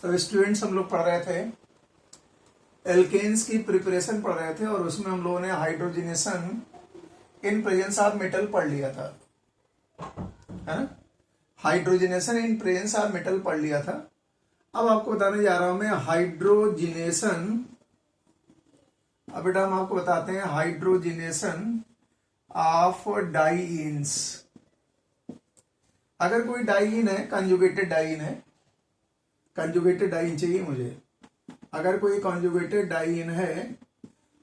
तो स्टूडेंट्स हम लोग पढ़ रहे थे एल्केन्स की प्रिपरेशन पढ़ रहे थे और उसमें हम लोगों ने hydrogenation in presence of metal पढ़ लिया था, है ना। Hydrogenation in presence of metal पढ़ लिया था। अब आपको बताने जा रहा हूं मैं हाइड्रोजनेशन। अब बेटा हम आपको बताते हैं हाइड्रोजनेशन ऑफ डाइईन्स। अगर कोई डाइईन है, कंजुगेटेड डाइईन है, कंजुगेटेड डाइईन चाहिए मुझे। अगर कोई कंजुगेटेड डाइईन है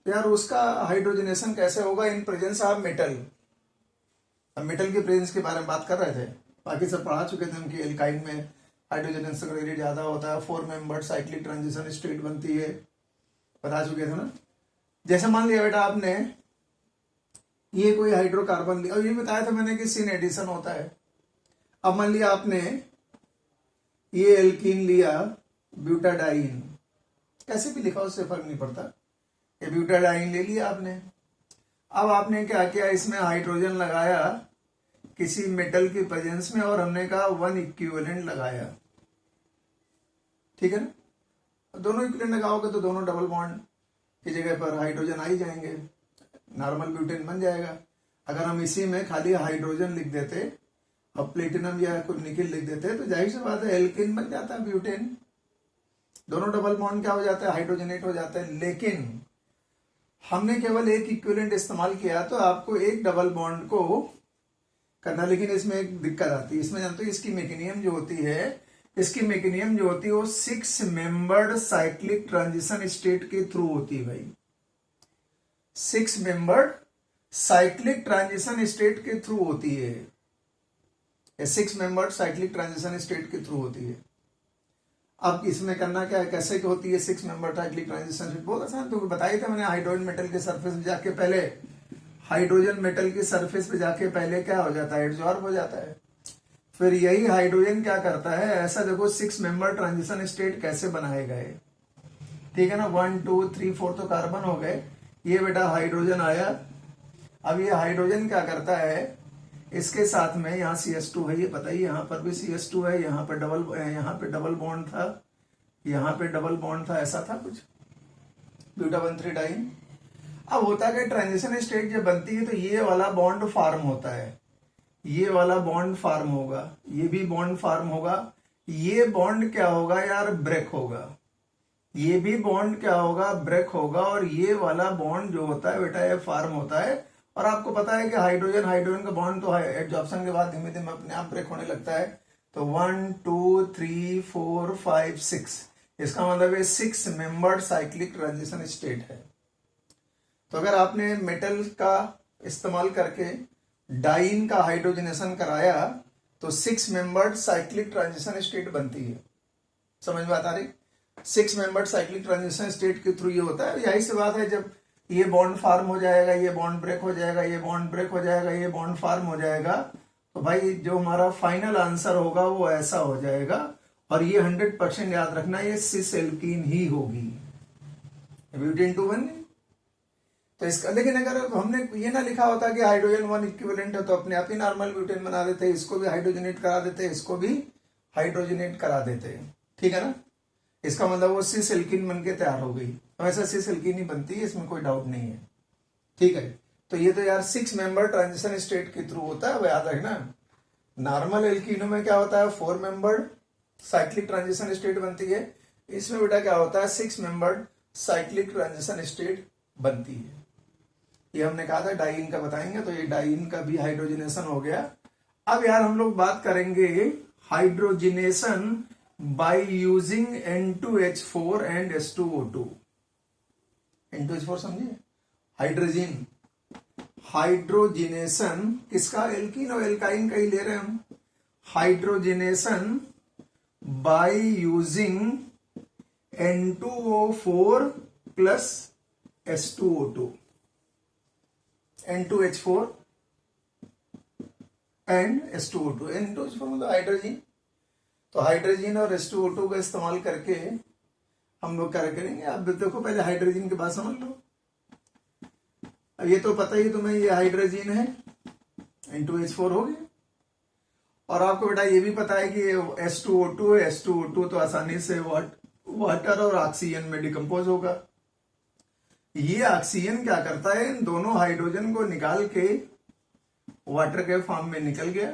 तो यार उसका हाइड्रोजनेशन कैसे होगा इन प्रेजेंस ऑफ मेटल। अब मेटल के प्रेजेंस के बारे में बात कर रहे थे, बाकी सब पढ़ा चुके थे हम कि एल्काइन में हाइड्रोजनेशन रेट ज्यादा होता है, 4 मेंबर्ड साइक्लिक ट्रांजिशन स्टेट बनती है, बता चुके थे ना। जैसे मान लिया बेटा आपने ये कोई हाइड्रोकार्बन लिया और ये बताया था मैंने कि सिन एडिशन होता है। अब मान लिया आपने ये एल्कीन लिया ब्यूटाडाइन, कैसे भी लिखा उससे फर्क नहीं पड़ता, ये ब्यूटाडाइन ले लिया आपने। अब आपने क्या किया, इसमें हाइड्रोजन लगाया किसी मेटल की प्रेजेंस में और हमने कहा 1 इक्विवेलेंट लगाया, ठीक है ना। दोनों इक्विवेलेंट लगाओगे तो दोनों डबल बॉन्ड की जगह पर हाइड्रोजन आ ही जाएंगे, नॉर्मल ब्यूटेन बन जाएगा। अगर हम इसी में खाली हाइड्रोजन लिख देते और प्लेटिनम या कोई निकिल लिख देते तो जाहिर सी बात है एल्किन बन जाता है ब्यूटेन, दोनों डबल बॉन्ड क्या हो जाता है, हाइड्रोजनेट हो जाता है। लेकिन हमने केवल एक इक्विवेलेंट इस्तेमाल किया तो आपको एक डबल बॉन्ड को करना, लेकिन इसमें एक दिक्कत आती है। इसमें जानते हो इसकी मैकेनिज्म जो होती है, इसकी मैकेनिज्म जो होती है वो 6 मेंबर्ड साइक्लिक ट्रांजिशन स्टेट के थ्रू होती है भाई। 6 मेंबर्ड साइक्लिक ट्रांजिशन स्टेट के थ्रू होती है, 6 मेंबर्ड साइक्लिक ट्रांजिशन स्टेट के थ्रू होती है। अब इसमें करना क्या है, कैसे होती है 6 मेंबर साइक्लिक ट्रांजिशन स्टेट, बहुत आसान। तो बताया था मैंने, हाइड्रोजन मेटल के सरफेस पे जाके पहले, हाइड्रोजन मेटल की सरफेस पे जाके पहले क्या हो जाता है, एडजॉर्ब हो जाता है। फिर यही हाइड्रोजन क्या करता है, ऐसा देखो 6 मेंबर ट्रांजिशन स्टेट कैसे बनाए गए, ठीक है ना। 1 2 3 4 तो कार्बन हो गए, ये बेटा हाइड्रोजन आया। अब ये हाइड्रोजन क्या करता है, इसके साथ में यहाँ CH2 है, ये पता ही, यहाँ पर भी CH2 है, यहाँ पे डबल बॉन्ड था, यहाँ पे डबल बॉन्ड था, ऐसा था कुछ, ब्यूटा 1,3-डाइन। अब होता है कि ट्रांजिशन स्टेट जब बनती है तो ये वाला बॉन्ड फॉर्म होता है, ये वाला बॉन्ड फॉर्म होगा, ये भी बॉन्ड फॉर्म होगा। ये बॉन्ड क्या होगा यार, ब्रेक होगा। ये भी बॉन्ड क्या होगा, ब्रेक होगा। और ये वाला बॉन्ड जो होता है बेटा ये फॉर्म होता है। और आपको पता है कि हाइड्रोजन का बॉन्ड तो एडजॉर्प्शन के बाद धीमे धीमे अपने आप ब्रेक होने लगता है। तो 1 2 3 4 5 6, इसका मतलब ये 6 मेंबर्ड साइक्लिक ट्रांजिशन स्टेट है। तो अगर आपने मेटल का इस्तेमाल करके डाइन का हाइड्रोजनेशन कराया तो 6 मेंबर्ड साइक्लिक ट्रांजिशन स्टेट बनती है। समझ में आता रही, 6 मेंबर्ड साइक्लिक ट्रांजिशन स्टेट के थ्रू ये होता है। यही सी बात है, जब ये बॉन्ड फॉर्म हो जाएगा, ये बॉन्ड ब्रेक हो जाएगा, ये बॉन्ड ब्रेक हो जाएगा, ये बॉन्ड फॉर्म हो जाएगा, तो भाई जो हमारा फाइनल आंसर होगा वो ऐसा हो जाएगा। और ये 100% याद रखना, ये सिस एल्कीन ही होगी, ब्यूटेन 2 1। तो इसका, लेकिन अगर हमने ये ना लिखा होता कि हाइड्रोजन 1 इक्विवेलेंट है तो अपने आप ही नॉर्मल ब्यूटेन बना देते, इसको भी हाइड्रोजनेट करा देते, इसको भी हाइड्रोजनेट करा देते, ठीक है ना। इसका मतलब वो सिस एल्कीन बन के तैयार हो गई। वैसा सिस एल्कीन ही बनती है, इसमें कोई डाउट नहीं है, ठीक है। तो ये तो यार 6 मेंबर ट्रांजिशन स्टेट के थ्रू होता है, वो याद रखना। नॉर्मल एल्कीनों में क्या होता है, 4 मेंबर्ड साइक्लिक ट्रांजिशन स्टेट बनती है। इसमें बेटा क्या होता है, 6 मेंबर्ड साइक्लिक ट्रांजिशन स्टेट बनती है। ये हमने कहा था डाइईन का बताएंगे, तो ये डाइईन का भी हाइड्रोजनेशन हो गया। अब यार हम लोग बात करेंगे hydrogenation by using N2H4 and H2O2। N2H4 समझिए, हाइड्रोजन, हाइड्रोजनेशन किसका, एल्कीन और एल्काइन का ही ले रहे हैं हम। Hydrogenation by using N2O4 plus H2O2, N2H4 and H2O2। N2H4 मतलब हाइड्रोजन, तो हाइड्रोजन और H2O2 का इस्तेमाल करके हम लोग क्या करेंगे। अब देखो पहले हाइड्रोजन की बात समझ लो। अब ये तो पता ही तुम्हें, ये हाइड्रोजन है, N2H4 हो गया। और आपको बेटा ये भी पता है कि H2O2 है, H2O2 तो आसानी से वाटर और ऑक्सीजन में डिकम्पोज होगा। ये ऑक्सीजन क्या करता है, इन दोनों हाइड्रोजन को निकाल के वाटर के फॉर्म में निकल गया,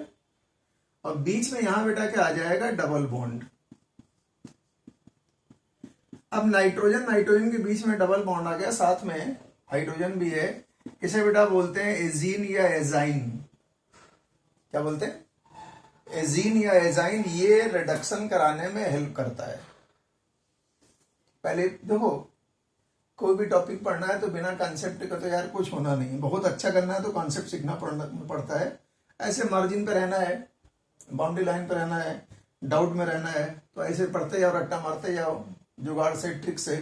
और बीच में यहां बेटा क्या आ जाएगा, डबल बॉन्ड। अब नाइट्रोजन के बीच में डबल बॉन्ड आ गया, साथ में हाइड्रोजन भी है। इसे बेटा बोलते हैं एजीन या एजाइन। क्या बोलते हैं, एजीन या एजाइन। ये रिडक्शन कराने में हेल्प करता है। पहले देखो, कोई भी टॉपिक पढ़ना है तो बिना कॉन्सेप्ट का तो यार कुछ होना नहीं। बहुत अच्छा करना है तो कॉन्सेप्ट सीखना पड़ता है। ऐसे मार्जिन पे रहना है, बाउंड्री लाइन पे रहना है, डाउट में रहना है, तो ऐसे पढ़ते जाओ, रट्टा मारते जाओ जुगाड़ से, ट्रिक से।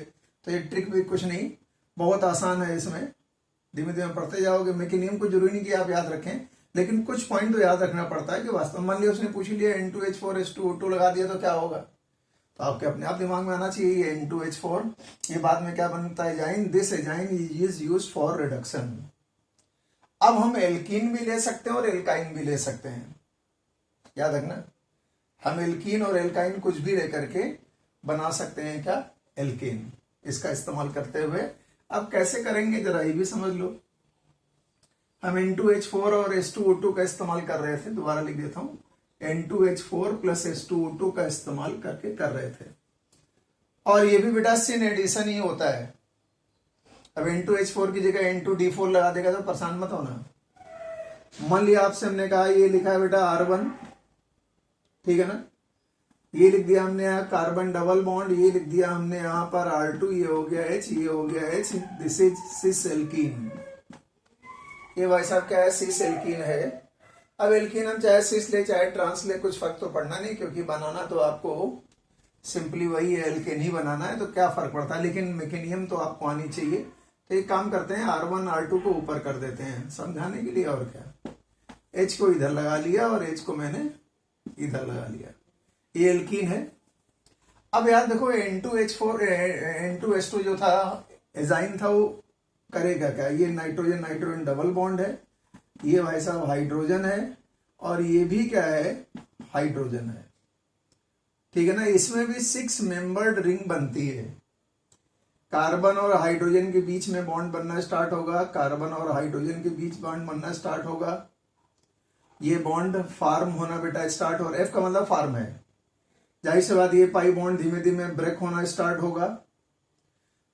तो ये ट्रिक भी कुछ नहीं, बहुत आसान है। इसमें धीमे धीमे पढ़ते जाओगे। मैकेनिज्म को जरूरी नहीं कि आप याद रखें, लेकिन कुछ पॉइंट तो याद रखना पड़ता है कि वास्तव में मान लिया उसने पूछ लिया N2H4 H2O2 लगा दिया तो क्या होगा, तो आपके अपने आप दिमाग में आना चाहिए ये N2H4, ये बाद में क्या बनता है, azine. This azine is used for reduction. अब हम एल्कीन भी ले सकते हैं और एल्काइन भी ले सकते हैं, याद रखना। हम एल्कीन और एल्काइन कुछ भी लेकर के बना सकते हैं क्या, एल्केन, इसका इस्तेमाल करते हुए। अब कैसे करेंगे जरा ये भी समझ लो। हम N2H4 और H2O2 का इस्तेमाल कर रहे थे, दोबारा लिख देता हूं, N2H4 प्लस H2O2 का इस्तेमाल करके कर रहे थे। और ये भी बेटा सिन एडिशन ही होता है। अब N2H4 की जगह N2D4 लगा देगा तो परेशान मत होना। मान लिया आपसे हमने कहा ये लिखा है बेटा R1, ठीक है ना, ये लिख दिया हमने यहाँ कार्बन डबल बॉन्ड, ये लिख दिया हमने यहाँ पर R2, ये हो गया H, ये हो गया H, this is cis alkene. ये भाई साहब क्या है, सिस एल्कीन है। अब एल्कीन हम चाहे सिस ले चाहे ट्रांस ले, कुछ फर्क तो पड़ना नहीं, क्योंकि बनाना तो आपको सिंपली वही है, एल्केन ही बनाना है, तो क्या फर्क पड़ता है। लेकिन मैकेनिज्म तो आपको आनी चाहिए। तो एक काम करते हैं, R1 R2 को ऊपर कर देते हैं समझाने के लिए, और क्या, H को इधर लगा लिया और H को मैंने इधर लगा लिया, ये एल्कीन है। अब यार देखो N2H4 N2H2 जो था एजाइन था, वो करेगा क्या, ये नाइट्रोजन नाइट्रोजन डबल बॉन्ड है, ये भाई साहब हाइड्रोजन है, और ये भी क्या है, हाइड्रोजन है, ठीक है ना। इसमें भी 6 मेंबर्ड रिंग बनती है। कार्बन और हाइड्रोजन के बीच में बॉन्ड बनना स्टार्ट होगा, कार्बन और हाइड्रोजन के बीच बॉन्ड बनना स्टार्ट होगा, ये बॉन्ड फार्म होना बेटा स्टार्ट हो रहा है। F का मतलब फार्म है। जाहिर सी बात ये पाई बॉन्ड धीमे धीमे ब्रेक होना स्टार्ट होगा,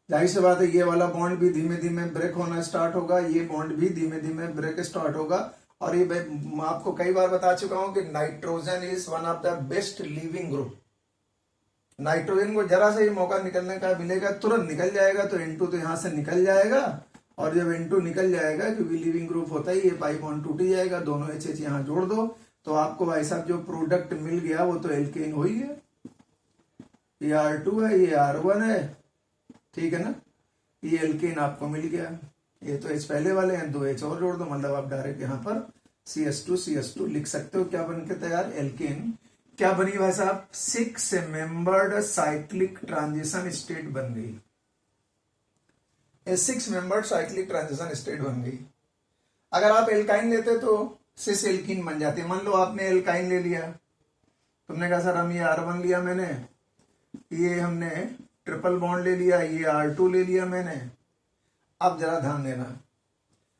जाहिर सी बात है ये वाला बॉन्ड भी धीमे धीमे ब्रेक होना स्टार्ट होगा, ये बॉन्ड भी धीमे धीमे ब्रेक स्टार्ट होगा। और ये मैं आपको कई बार बता चुका हूं कि nitrogen is one of the best leaving group. Nitrogen को जरा सा ही मौका निकलने का मिलेगा, तुरंत निकल जाएगा। तो N2 तो यहां से निकल जाएगा, और जब N2 निकल जाएगा, क्योंकि लिविंग ग्रुप होता है, ये पाई बॉन्ड टूट जाएगा, दोनों HH यहां जोड़ दो, तो आपको भाई साहब जो प्रोडक्ट मिल गया वो तो एल्केन हो ही गया। ये R2 है, ये R1 है, ठीक है ना, ये एल्केन आपको मिल गया। ये तो H पहले वाले हैं, 2 H और जोड़ दो, मतलब आप डायरेक्ट यहाँ पर CH2 लिख सकते हो। क्या बन के तैयार, एल्केन। क्या बनी भाई साहब, 6 मेंबर्ड साइक्लिक ट्रांजिशन स्टेट बन गई। 6 मेंबर्ड साइक्लिक ट्रांजिशन स्टेट बन गई। अगर आप एल्काइन लेते तो सिस एल्कीन बन जाती। मान लो आपने एल्काइन ले लिया, तुमने कहा सर हम ये R1 लिया मैंने, ये हमने ट्रिपल बॉन्ड ले लिया, ये R2 ले लिया मैंने। अब जरा ध्यान देना,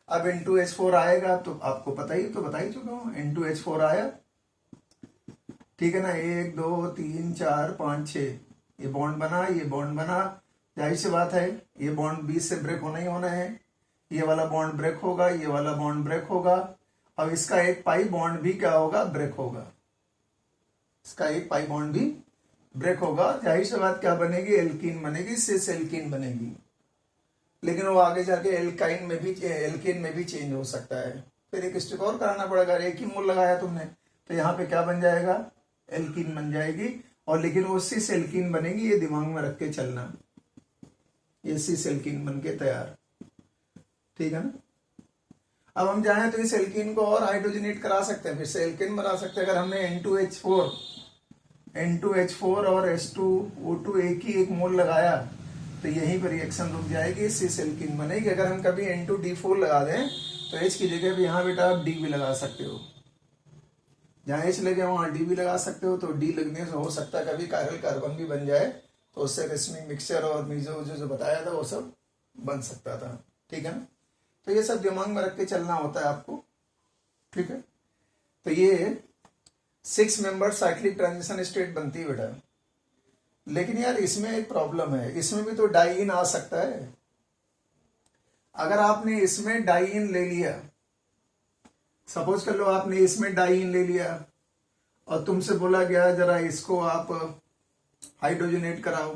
अब N2H4 आएगा तो आपको पता ही, तो बता ही चुका हूं, N2H4 आया, ठीक है ना, 1 2 3 4 5 6 ये बॉन्ड बना, ये बॉन्ड बना। जाहिर सी बात है ये बॉन्ड बीच से ब्रेक होना ही होना है, ये वाला बॉन्ड ब्रेक होगा, ये वाला बॉन्ड ब्रेक होगा। अब इसका एक पाई बॉन्ड भी क्या होगा, ब्रेक होगा, इसका एक पाई बॉन्ड भी ब्रेक होगा। जाहिर सी बात क्या बनेगी, एल्कीन बनेगी, सिस एल्कीन बनेगी। लेकिन वो आगे जाके एल्काइन में भी, एल्कीन में भी चेंज हो सकता है। फिर एक स्टेप और कराना पड़ेगा। एक ही मोल लगाया तुमने तो यहाँ पे क्या बन जाएगा, एल्कीन बन जाएगी। और लेकिन वो सिस एल्कीन बनेगी, ये दिमाग में रख के चलना, ये सिस एल्कीन बन के तैयार, ठीक है ना। अब हम चाहें तो इस एल्कीन को और हाइड्रोजनेट करा सकते हैं, फिर से एल्कीन बना सकते हैं। अगर हमने N2H4 और H2O2 एक ही एक मोल लगाया तो यहीं पर रिएक्शन रुक जाएगी, सिस एल्कीन बनेगी। अगर हम कभी N2D4 लगा दें तो H की जगह भी यहाँ बेटा आप D भी लगा सकते हो। जहाँ H लगे वहाँ D भी लगा सकते हो, तो D लगने से हो सकता है कभी कायरल कार्बन भी बन जाए, तो उससे रेसमिक मिक्सचर और मीजो जो बताया था वो सब बन सकता था। ठीक है ना, तो ये सब दिमाग में रख के चलना होता है आपको। ठीक है, तो ये 6 मेंबर साइक्लिक ट्रांजिशन स्टेट बनती है बेटा। लेकिन यार इसमें एक प्रॉब्लम है, इसमें भी तो डाई इन आ सकता है। अगर आपने इसमें डाई इन ले लिया, सपोज कर लो आपने इसमें डाई इन ले लिया और तुमसे बोला गया जरा इसको आप हाइड्रोजनेट कराओ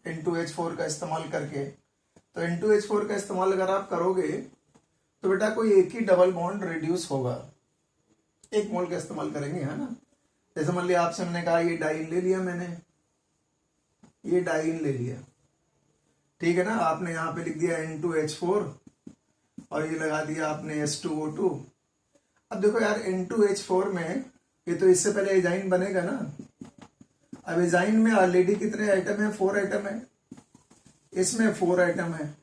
N2H4 का इस्तेमाल करके, तो N2H4 का इस्तेमाल अगर आप करोगे तो बेटा कोई एक ही डबल बॉन्ड रिड्यूस होगा, 1 मोल का इस्तेमाल करेंगे, है ना। जैसे मान लिया आपसे मैंने कहा ये डाइन ले लिया, मैंने ये डाइन ले लिया, ठीक है ना। आपने यहाँ पे लिख दिया N2H4 और ये लगा दिया आपने H2O2। अब देखो यार N2H4 में ये तो इससे पहले एजाइन बनेगा ना। अब एजाइन में ऑलरेडी कितने आइटम है, 4 आइटम है, इसमें 4 आइटम है।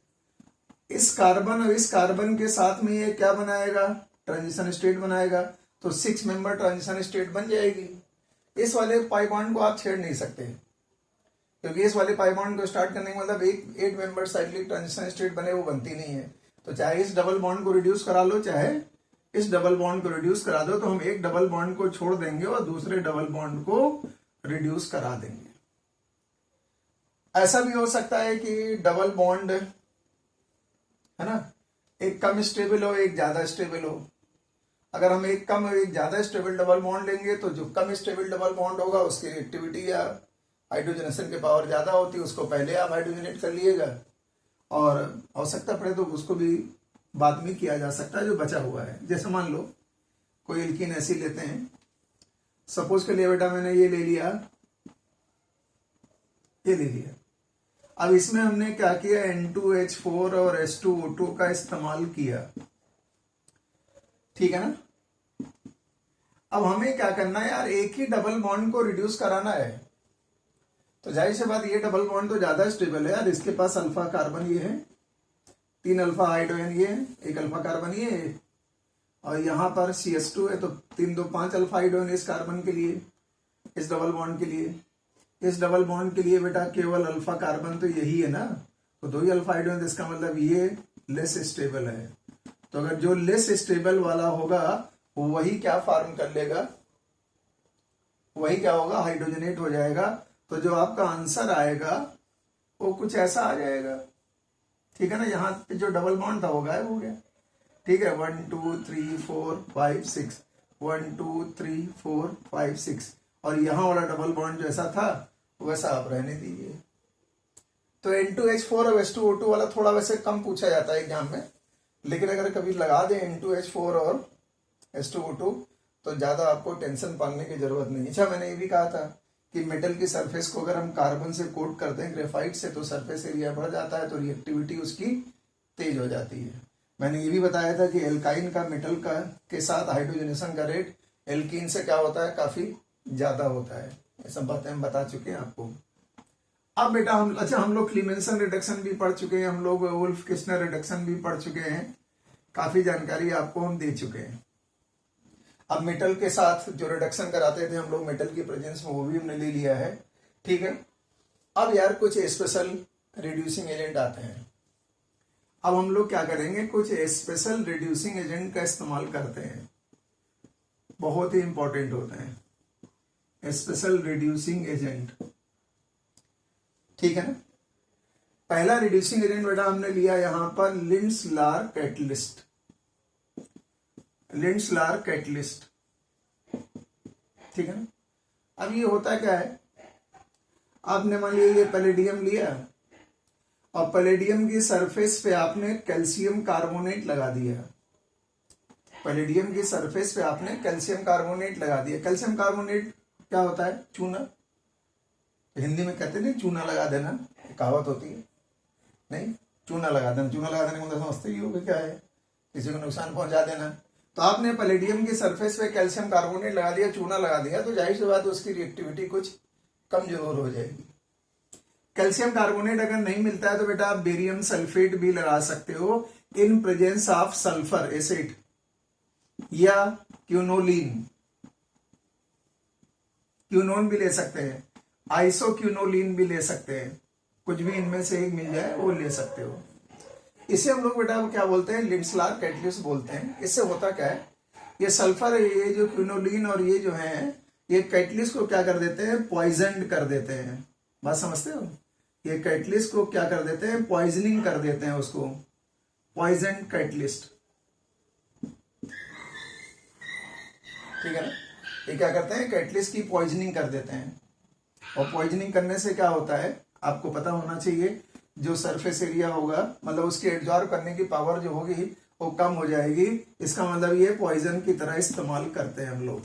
इस कार्बन और इस कार्बन के साथ में ये क्या बनाएगा, ट्रांजिशन स्टेट बनाएगा, तो 6 मेंबर ट्रांजिशन स्टेट बन जाएगी। इस वाले पाई बॉन्ड को आप छेड़ नहीं सकते, क्योंकि इस वाले पाई बॉन्ड को स्टार्ट करने का मतलब 8 मेंबर साइक्लिक ट्रांजिशन स्टेट बने, वो बनती नहीं है। तो चाहे इस डबल बॉन्ड को रिड्यूस करा लो, चाहे इस डबल बॉन्ड को रिड्यूस करा दो, तो हम एक डबल बॉन्ड को छोड़ देंगे और दूसरे डबल बॉन्ड को रिड्यूस करा देंगे। ऐसा भी हो सकता है कि डबल बॉन्ड है ना, एक कम स्टेबल हो, एक ज्यादा स्टेबल हो। अगर हम एक कम और एक ज्यादा स्टेबल डबल बॉन्ड लेंगे तो जो कम स्टेबल डबल बॉन्ड होगा उसकी रिएक्टिविटी या हाइड्रोजनेशन की पावर ज्यादा होती है, उसको पहले आप हाइड्रोजनेट कर लिएगा और आवश्यकता पड़े तो उसको भी बाद में किया जा सकता है जो बचा हुआ है। जैसे मान लो कोई एल्कीन ऐसी लेते हैं, सपोज के लिए बेटा मैंने ये ले लिया, ये ले लिया। अब इसमें हमने क्या किया, N2H4 और H2O2 का इस्तेमाल किया, ठीक है ना। अब हमें क्या करना है यार, एक ही डबल बॉन्ड को रिड्यूस कराना है। तो जाहिर सी बात ये डबल बॉन्ड तो ज्यादा स्टेबल है यार, इसके पास अल्फा कार्बन ये है, 3 अल्फा हाइड्रोजन ये है, 1 अल्फा कार्बन ये है, और यहाँ पर CH2 है, तो 3 2 5 अल्फा हाइड्रोजन इस कार्बन के लिए, इस डबल बॉन्ड के लिए। इस डबल बॉन्ड के लिए बेटा केवल अल्फा कार्बन तो यही है ना, तो 2 ही अल्फा हाइड्रोजन, इसका मतलब ये लेस स्टेबल है। तो अगर जो लेस स्टेबल वाला होगा वही क्या फॉर्म कर लेगा, वही क्या होगा, हाइड्रोजनेट हो जाएगा। तो जो आपका आंसर आएगा वो कुछ ऐसा आ जाएगा, ठीक है ना। यहाँ पे जो डबल बॉन्ड था वो गायब हो गया, ठीक है। 1 2 3 4 5 6, 1 2 3 4 5 6, और यहाँ वाला डबल बॉन्ड जैसा था वैसा आप रहने दीजिए। तो N2H4 और H2O2 वाला थोड़ा वैसे कम पूछा जाता है एग्जाम में, लेकिन अगर कभी लगा दें N2H4 और H2O2 तो ज्यादा आपको टेंशन पालने की जरूरत नहीं। अच्छा, मैंने ये भी कहा था कि मेटल की सरफेस को अगर हम कार्बन से कोट करते हैं ग्रेफाइट से, तो सरफेस एरिया बढ़ जाता है, तो रिएक्टिविटी उसकी तेज हो जाती है। मैंने ये भी बताया था कि एल्काइन का मेटल का के साथ हाइड्रोजनेशन का रेट एल्कीन से क्या होता है, काफी ज्यादा होता है। ये सब बातें हम बता चुके हैं आपको। अब बेटा हम लोग क्लीमेंसन रिडक्शन भी पढ़ चुके हैं, हम लोग वुल्फ किस्नर रिडक्शन भी पढ़ चुके हैं, काफी जानकारी आपको हम दे चुके हैं। अब मेटल के साथ जो रिडक्शन कराते थे हम लोग मेटल की प्रेजेंस में, वो भी हमने ले लिया है, ठीक है। अब यार कुछ स्पेशल रिड्यूसिंग एजेंट आते हैं। अब हम लोग क्या करेंगे, कुछ स्पेशल रिड्यूसिंग एजेंट का इस्तेमाल करते हैं, बहुत ही इंपॉर्टेंट होते हैं स्पेशल रिड्यूसिंग एजेंट, ठीक है ना। पहला रिड्यूसिंग एजेंट बेटा हमने लिया यहां पर लिंड्स-लार कैटलिस्ट, लिंड्स-लार कैटलिस्ट, ठीक है ना। अब ये होता क्या है, आपने मान लिया ये पैलेडियम लिया और पैलेडियम की सरफेस पे आपने कैल्शियम कार्बोनेट लगा दिया, पैलेडियम की सरफेस पे आपने कैल्शियम कार्बोनेट लगा दिया। कैल्शियम कार्बोनेट क्या होता है, चूना। तो हिंदी में कहते नहीं चूना लगा देना, कहावत होती है, नहीं चूना लगा देना। चूना लगा देने का मतलब समझते ही हो कि क्या है, किसी को नुकसान पहुंचा देना। तो आपने पैलेडियम की सरफेस पे कैल्शियम कार्बोनेट लगा दिया, चूना लगा दिया, तो जाहिर सी बात उसकी रिएक्टिविटी कुछ कम जरूर हो जाएगी। कैल्शियम कार्बोनेट अगर नहीं मिलता है तो बेटा आप बेरियम सल्फेट भी लगा सकते हो in presence of sulphur acid या क्यूनोलिन, क्यूनोन भी ले सकते हैं, आइसोक्यूनोलिन भी ले सकते हैं, कुछ भी इनमें से एक मिल जाए वो ले सकते हो। इसे हम लोग बेटा क्या बोलते हैं, लिंड्सलार कैटलिस्ट बोलते हैं। इससे होता क्या है, ये सल्फर, ये जो क्यूनोलिन और ये जो है, ये कैटलिस्ट को क्या कर देते हैं, पॉइजन कर देते हैं। बात समझते हो, ये कैटलिस्ट को क्या कर देते हैं, पॉइजनिंग कर देते हैं उसको, पॉइजन कैटलिस्ट, ठीक है ना। ये क्या करते हैं, कैटलिस्ट की पॉइजनिंग कर देते हैं। और पॉइजनिंग करने से क्या होता है, आपको पता होना चाहिए, जो सरफेस एरिया होगा, मतलब उसकी एब्जॉर्ब करने की पावर जो होगी वो कम हो जाएगी। इसका मतलब ये पॉइजन की तरह इस्तेमाल करते हैं हम लोग।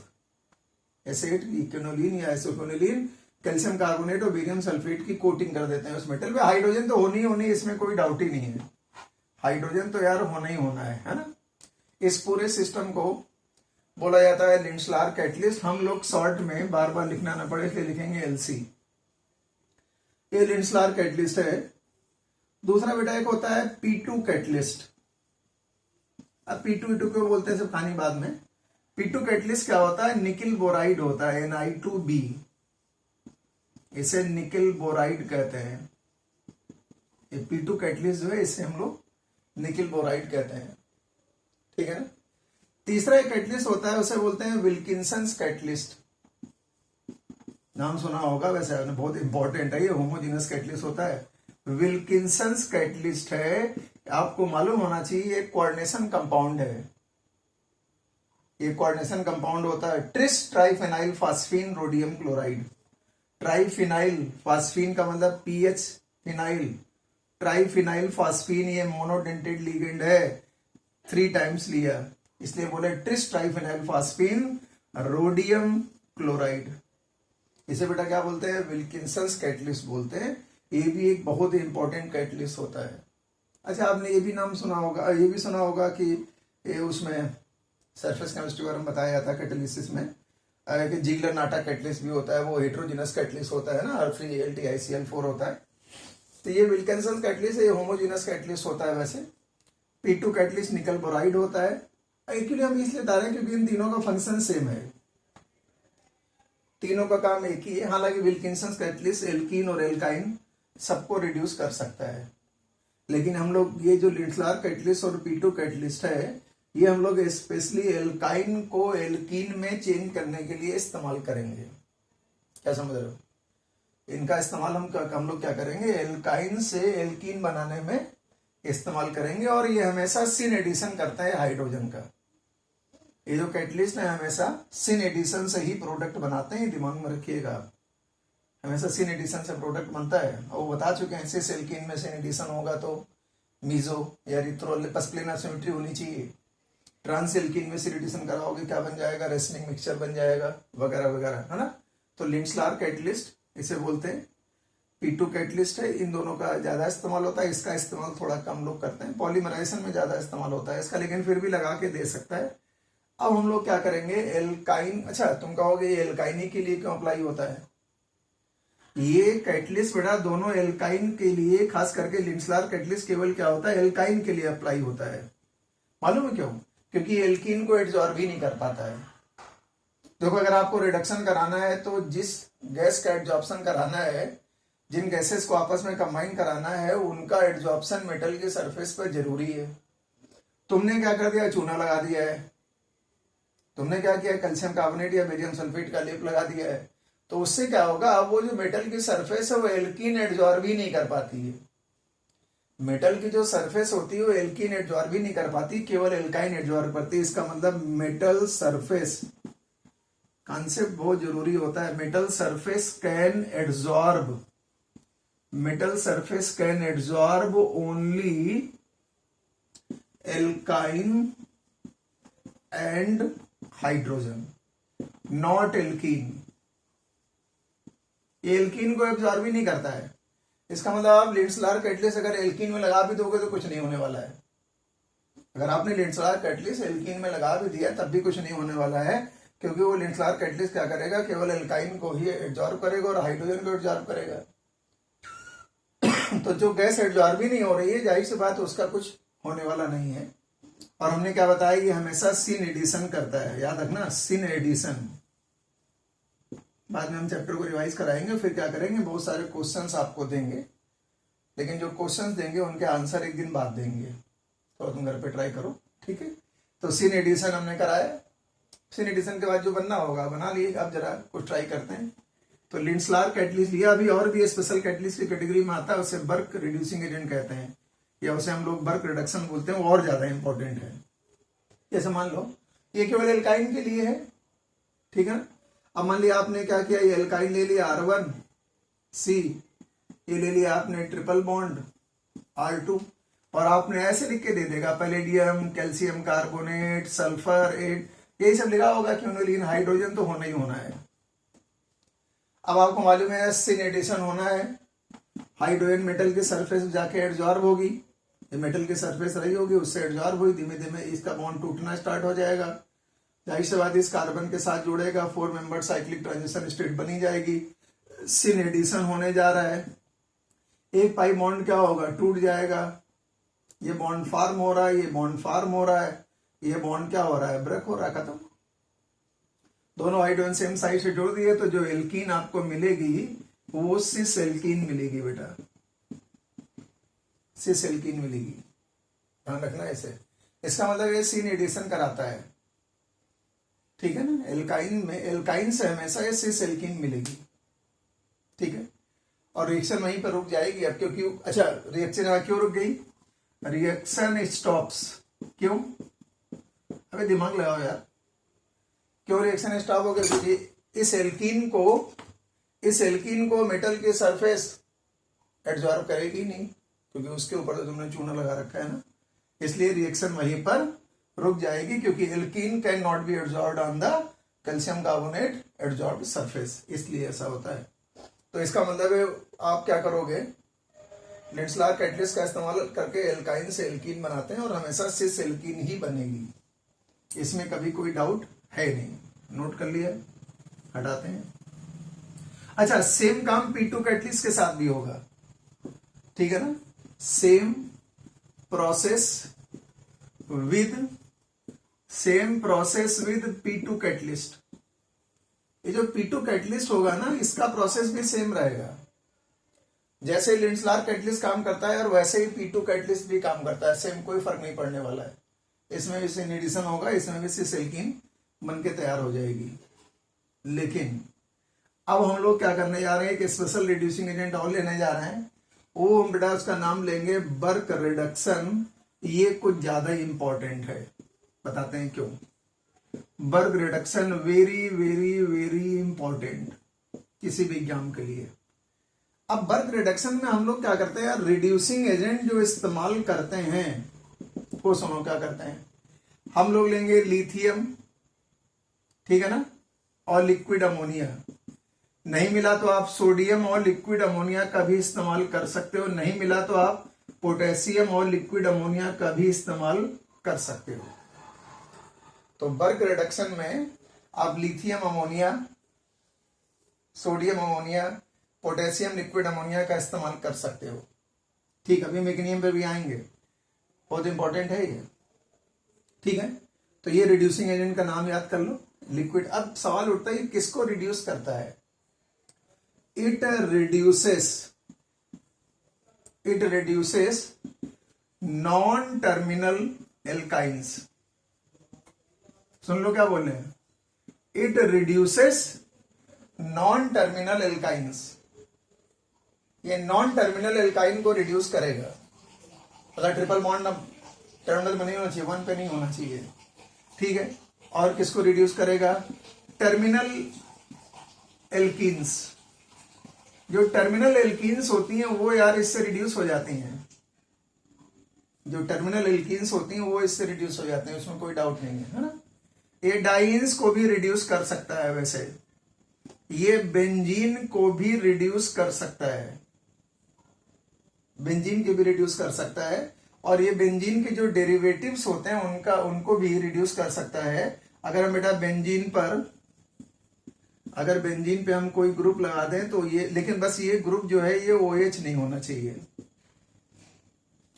एसिड, इक्विनोलिन या आइसोक्विनोलिन, कैल्शियम कार्बोनेट और बेरियम सल्फेट की कोटिंग कर देते हैं उस मेटल पे। हाइड्रोजन तो होनी होनी, इसमें कोई डाउट ही नहीं है, हाइड्रोजन तो यार होना ही होना है ना। इस पूरे सिस्टम को बोला जाता है लिंड्सलार कैटलिस्ट। हम लोग शॉर्ट में बार बार लिखना ना पड़े इसलिए लिखेंगे एलसी। ये लिंड्सलार कैटलिस्ट है। दूसरा बेटा एक होता है P2 कैटलिस्ट। अब P2 को बोलते हैं, सब कहानी बाद में। P2 कैटलिस्ट क्या होता है, निकिल बोराइड होता है, Ni2B, इसे निकिल बोराइड कहते हैं। ये P2 कैटलिस्ट जो है इसे हम लोग निकिल बोराइड कहते हैं, ठीक है ना। तीसरा एक कैटलिस्ट होता है, उसे बोलते हैं विल्किंसंस कैटलिस्ट। नाम सुना होगा वैसे, बहुत इंपॉर्टेंट है, ये होमोजेनस कैटलिस्ट होता है। विल्किंसंस कैटलिस्ट है, आपको मालूम होना चाहिए, एक कोऑर्डिनेशन कंपाउंड है। ये कोऑर्डिनेशन कंपाउंड होता है tris triphenyl phosphine rhodium chloride. Triphenyl phosphine का मतलब पीएच फिनाइल, ट्राइफिनाइल फास्फीन, ये मोनोडेंटेड लिगेंड है, 3 टाइम्स लिया, इसलिए बोले tris triphenyl phosphine rhodium chloride. इसे बेटा क्या बोलते हैं, विल्किंसंस कैटलिस्ट बोलते हैं। ये भी एक बहुत ही इंपॉर्टेंट कैटलिस्ट होता है। अच्छा, आपने ये भी नाम सुना होगा, ये भी सुना होगा कि ये उसमें सरफेस केमिस्ट्री बारे में बताया जाता है कैटलिसिस में, कि जिगलर नाटा कैटलिस्ट भी होता है, वो हेट्रोजिनस कैटलिस्ट होता है ना, R3AlTiCl4 होता है। तो ये विल्किंसंस कैटलिस्ट है, ये होमोजिनस कैटलिस्ट होता है। वैसे P2 कैटलिस्ट निकल बोराइड होता है। एक्चुअली हम इसलिए बता रहे हैं क्योंकि इन तीनों का फंक्शन सेम है, तीनों का काम एक ही है। हालांकि विल्किंसंस कैटलिस्ट एल्कीन और एल्काइन सबको रिड्यूस कर सकता है, लेकिन हम लोग ये जो लिंड्सलार कैटलिस्ट और P2 कैटलिस्ट है, ये हम लोग स्पेशली एल्काइन को एल्कीन में चेंज करने के लिए इस्तेमाल करेंगे। क्या समझ रहे हो, इनका इस्तेमाल हम लोग क्या करेंगे, एल्काइन से एल्कीन बनाने में इस्तेमाल करेंगे। और ये हमेशा सिन एडिशन करता है हाइड्रोजन का। ये जो कैटलिस्ट है हमेशा सिन एडिशन से ही प्रोडक्ट बनाते हैं, दिमाग में रखिएगा, हमेशा सिन एडिशन से प्रोडक्ट बनता है। और वो बता चुके हैं, सिस एल्कीन में सिन एडिशन होगा तो मीजो या रिथ्रोपस प्लेनर सिमेट्री होनी चाहिए। ट्रांस एल्कीन में सिन एडिशन कराओगे क्या बन जाएगा, रेसनिंग मिक्सचर बन जाएगा, वगैरह वगैरह, है ना। तो लिंड्सलार कैटलिस्ट इसे बोलते हैं। P2 कैटलिस्ट है, इन दोनों का ज्यादा इस्तेमाल होता है, इसका इस्तेमाल थोड़ा कम लोग करते हैं। पॉलीमराइजेशन में ज्यादा इस्तेमाल होता है इसका, लेकिन फिर भी लगा के दे सकता है। अब हम लोग क्या करेंगे, एल्काइन। अच्छा, तुम कहोगे ये एल्काइनी के लिए क्यों अप्लाई होता है, ये कैटलिस्ट बेटा दोनों एल्काइन के लिए, खास करके लिंड्सलार कैटलिस्ट केवल क्या होता है, एल्काइन के लिए अप्लाई होता है। मालूम है क्यों, क्योंकि एल्कीन को एब्जॉर्ब भी नहीं कर पाता है। देखो, अगर आपको रिडक्शन कराना है तो जिस गैस का एब्जॉर्प्शन कराना है, जिन गैसेस को आपस में कंबाइन कराना है, उनका एब्जॉर्प्शन मेटल के सरफेस पर जरूरी है। तुमने क्या कर दिया, चूना लगा दिया है, तुमने क्या किया, कैल्शियम कार्बोनेट या बेरियम सल्फेट का लेप लगा दिया है। तो उससे क्या होगा, अब वो जो मेटल की सरफेस है वो एल्कीन एब्जॉर्ब ही नहीं कर पाती है। मेटल की जो सरफेस होती है वो एल्कीन एब्जॉर्ब ही नहीं कर पाती, केवल एल्काइन एब्जॉर्ब करती है। इसका मतलब मेटल सरफेस कॉन्सेप्ट बहुत जरूरी होता है। Metal surface can absorb, metal surface can absorb only alkyne and hydrogen, not alkene। ये एल्कीन को एब्जॉर्ब ही नहीं करता है। इसका मतलब आप लिंड्सलार कैटलिस्ट अगर एल्कीन में लगा भी दोगे तो कुछ नहीं होने वाला है। अगर आपने लिंड्सलार कैटलिस्ट एल्कीन में लगा भी दिया तब भी कुछ नहीं होने वाला है, क्योंकि वो लिंड्सलार कैटलिस्ट क्या करेगा, केवल एल्काइन को ही एब्जॉर्ब करेगा और हाइड्रोजन को एब्जॉर्ब करेगा। तो जो गैस एब्जॉर्ब भी नहीं हो रही है, जाहिर सी बात उसका कुछ होने वाला नहीं है। और हमने क्या बताया, ये हमेशा सिन एडिशन करता है, याद रखना, सिन एडिशन। बाद में हम चैप्टर को रिवाइज कराएंगे, फिर क्या करेंगे, बहुत सारे क्वेश्चंस आपको देंगे, लेकिन जो क्वेश्चंस देंगे उनके आंसर एक दिन बाद देंगे, तो तुम घर पे ट्राई करो, ठीक है। तो सीन एडिशन हमने कराया, सीन एडिशन के बाद जो बनना होगा बना लिए। अब जरा कुछ ट्राई करते हैं। तो लिंड्सलार कैटलिस्ट लिया, अभी और भी स्पेशल कैटलिस्ट की कैटेगरी में आता है, उसे बर्क रिड्यूसिंग एजेंट कहते हैं, या उसे हम लोग बर्क रिडक्शन बोलते हैं, वो और ज्यादा इंपॉर्टेंट है। जैसे मान लो ये केवल एल्काइन के लिए है, ठीक है। अब मान लिया आपने क्या किया, ये एल्काइन ले लिया R1C, ये ले लिया आपने ट्रिपल बॉन्ड R2, और आपने ऐसे लिख के दे देगा पैलेडियम, कैल्शियम कार्बोनेट, सल्फर 8, यही सब लिखा होगा क्यों, लेकिन हाइड्रोजन तो होना ही होना है। अब आपको मालूम है सीन एडिशन होना है, हाइड्रोजन मेटल के सरफेस जाके एडजॉर्ब होगी, ये मेटल के सरफेस रही होगी, उससे एडजॉर्ब हुई, धीमे धीमे इसका बॉन्ड टूटना स्टार्ट हो जाएगा, जाहिर सी बात इस कार्बन के साथ जुड़ेगा, 4 मेंबर साइक्लिक ट्रांजिशन स्टेट बनी जाएगी, सीन एडिशन होने जा रहा है। एक पाई बॉन्ड क्या होगा, टूट जाएगा, ये बॉन्ड फार्म हो रहा है, ये बॉन्ड फार्म हो रहा है, ये बॉन्ड क्या हो रहा है, ब्रेक हो रहा है, खत्म। दोनों हाइड्रोजन सेम साइड से जोड़ दिए, तो जो एल्कीन आपको मिलेगी वो सिस एल्कीन मिलेगी बेटा, सिस एल्कीन मिलेगी, ध्यान रखना ऐसे। इसका मतलब ये सीन एडिशन कराता है, ठीक है ना। एल्काइन में, एल्काइन से हमेशा ये सिस एल्कीन मिलेगी, ठीक है। और रिएक्शन वहीं पर रुक जाएगी अब, क्योंकि अच्छा रिएक्शन यहाँ क्यों रुक गई, रिएक्शन स्टॉप्स, क्यों, अबे दिमाग लगाओ यार, क्यों रिएक्शन स्टॉप हो गया, क्योंकि इस एल्कीन को मेटल के सरफेस एडजॉर्ब करेगी नहीं, क्योंकि उसके ऊपर तो तुमने चूना लगा रखा है ना, इसलिए रिएक्शन वहीं पर रुक जाएगी, क्योंकि alkene can not be adsorbed on the calcium carbonate adsorbed surface, इसलिए ऐसा होता है। तो इसका मतलब है आप क्या करोगे, लिंड्सलार कैटलिस्ट का इस्तेमाल करके एल्काइन से एल्कीन बनाते हैं, और हमेशा सिस एल्कीन ही बनेगी, इसमें कभी कोई डाउट है नहीं, नोट कर लिया, हटाते हैं। अच्छा, सेम काम P2 कैटलिस्ट के साथ भी होगा, ठीक है ना, same process with P2 catalyst. ये जो P2 कैटलिस्ट होगा ना, इसका प्रोसेस भी सेम रहेगा, जैसे लिंड्सलार कैटलिस्ट काम करता है और वैसे ही P2 कैटलिस्ट भी काम करता है, सेम, कोई फर्क नहीं पड़ने वाला है। इसमें भी सीन एडिशन होगा, इसमें भी सिस एल्कीन बन के तैयार हो जाएगी। लेकिन अब हम लोग क्या करने जा रहे हैं, एक स्पेशल रिड्यूसिंग एजेंट और लेने जा रहे हैं, वो हम बेटा उसका नाम लेंगे बर्क रिडक्शन। ये कुछ ज्यादा इंपॉर्टेंट है, बताते हैं क्यों। Birch reduction very very very important किसी भी एग्जाम के लिए। अब बर्क रिडक्शन में हम लोग क्या करते हैं, रिड्यूसिंग एजेंट जो इस्तेमाल करते हैं वो सुनो क्या करते हैं। हम लोग लेंगे लिथियम, ठीक है ना, और लिक्विड अमोनिया। नहीं मिला तो आप सोडियम और लिक्विड अमोनिया का भी इस्तेमाल कर सकते हो, नहीं मिला तो आप पोटेशियम और लिक्विड अमोनिया का भी इस्तेमाल कर सकते हो। तो बर्क रिडक्शन में आप lithium ammonia, sodium ammonia, potassium liquid ammonia का इस्तेमाल कर सकते हो, ठीक। अभी मैग्नीशियम पे भी आएंगे, बहुत इंपॉर्टेंट है ये, ठीक है। तो ये रिड्यूसिंग एजेंट का नाम याद कर लो, लिक्विड। अब सवाल उठता है किसको रिड्यूस करता है, it reduces non terminal alkynes. सुन लो क्या बोल रहे हैं, it reduces non terminal alkynes. ये नॉन टर्मिनल एल्काइन को रिड्यूस करेगा। मतलब ट्रिपल बॉन्ड अब टर्मिनल में नहीं होना चाहिए, 1 पे नहीं होना चाहिए, ठीक है। और किसको रिड्यूस करेगा, टर्मिनल एल्कीन्स। जो टर्मिनल एल्कीन्स होती हैं वो यार इससे रिड्यूस हो जाती हैं, जो टर्मिनल एल्कीन्स होती हैं वो इससे रिड्यूस हो जाते हैं, उसमें कोई डाउट नहीं है ना। ये डाइन्स को भी रिड्यूस कर सकता है, वैसे ये बेंजीन को भी रिड्यूस कर सकता है, बेंजीन के भी रिड्यूस कर सकता है। और ये बेंजीन के जो डेरिवेटिव्स होते हैं उनको भी रिड्यूस कर सकता है। अगर हम बेटा बेंजीन पे हम कोई ग्रुप लगा दें तो ये, लेकिन बस ये ग्रुप जो है ये OH नहीं होना चाहिए।